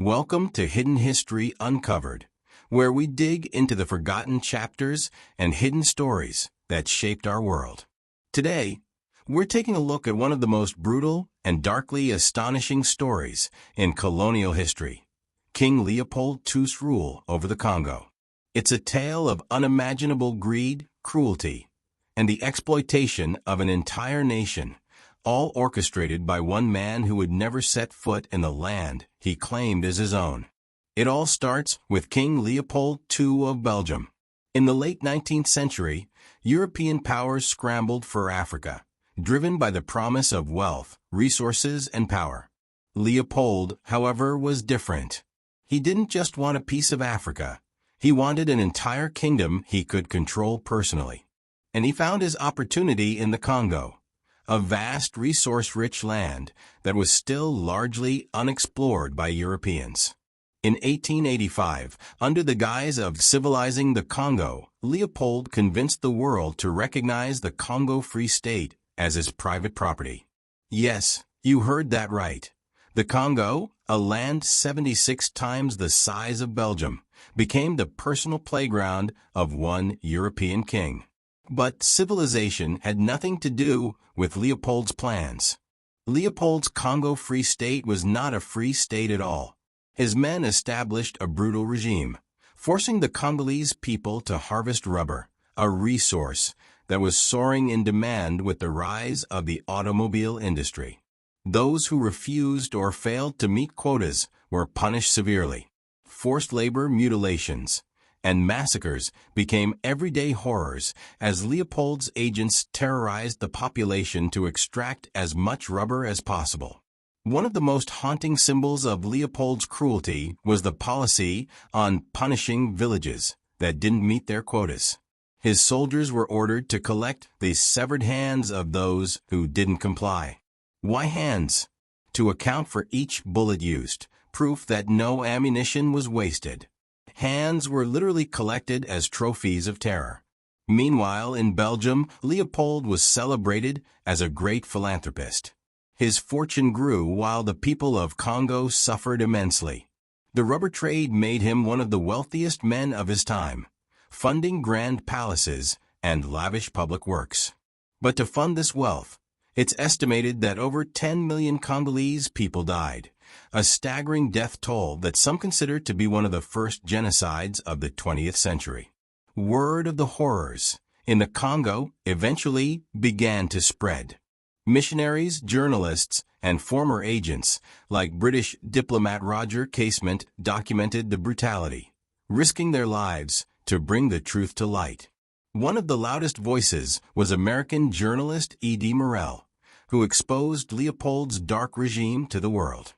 Welcome to Hidden History Uncovered, where we dig into the forgotten chapters and hidden stories that shaped our world. Today, we're taking a look at one of the most brutal and darkly astonishing stories in colonial history, King Leopold II's rule over the Congo. It's a tale of unimaginable greed, cruelty, and the exploitation of an entire nation, all orchestrated by one man who would never set foot in the land he claimed as his own. It all starts with King Leopold II of Belgium. In the late 19th century, European powers scrambled for Africa, driven by the promise of wealth, resources, and power. Leopold, however, was different. He didn't just want a piece of Africa. He wanted an entire kingdom he could control personally. And he found his opportunity in the Congo, a vast resource-rich land that was still largely unexplored by Europeans. In 1885, under the guise of civilizing the Congo, Leopold convinced the world to recognize the Congo Free State as his private property. Yes, you heard that right. The Congo, a land 76 times the size of Belgium, became the personal playground of one European king. But civilization had nothing to do with Leopold's plans. Leopold's Congo Free State was not a free state at all. His men established a brutal regime, forcing the Congolese people to harvest rubber, a resource that was soaring in demand with the rise of the automobile industry. Those who refused or failed to meet quotas were punished severely. Forced labor, mutilations, and massacres became everyday horrors as Leopold's agents terrorized the population to extract as much rubber as possible. One of the most haunting symbols of Leopold's cruelty was the policy on punishing villages that didn't meet their quotas. His soldiers were ordered to collect the severed hands of those who didn't comply. Why hands? To account for each bullet used, proof that no ammunition was wasted. Hands were literally collected as trophies of terror. Meanwhile, in Belgium, Leopold was celebrated as a great philanthropist. His fortune grew while the people of Congo suffered immensely. The rubber trade made him one of the wealthiest men of his time, funding grand palaces and lavish public works. But to fund this wealth, it's estimated that over 10 million Congolese people died, a staggering death toll that some consider to be one of the first genocides of the 20th century. Word of the horrors in the Congo eventually began to spread. Missionaries, journalists, and former agents, like British diplomat Roger Casement, documented the brutality, risking their lives to bring the truth to light. One of the loudest voices was American journalist E.D. Morel, who exposed Leopold's dark regime to the world.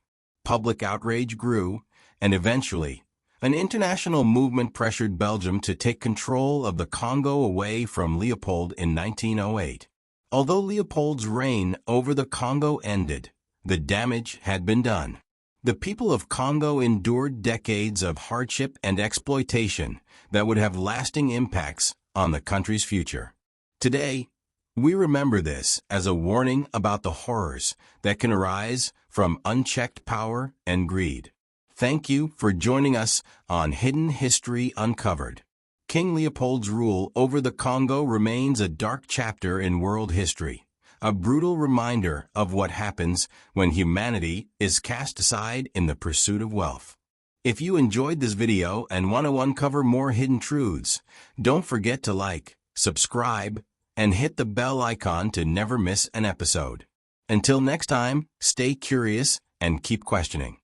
Public outrage grew, and eventually, an international movement pressured Belgium to take control of the Congo away from Leopold in 1908. Although Leopold's reign over the Congo ended, the damage had been done. The people of Congo endured decades of hardship and exploitation that would have lasting impacts on the country's future. Today, we remember this as a warning about the horrors that can arise from unchecked power and greed. Thank you for joining us on Hidden History Uncovered. King Leopold's rule over the Congo remains a dark chapter in world history, a brutal reminder of what happens when humanity is cast aside in the pursuit of wealth. If you enjoyed this video and want to uncover more hidden truths, don't forget to like, subscribe, and hit the bell icon to never miss an episode. Until next time, stay curious and keep questioning.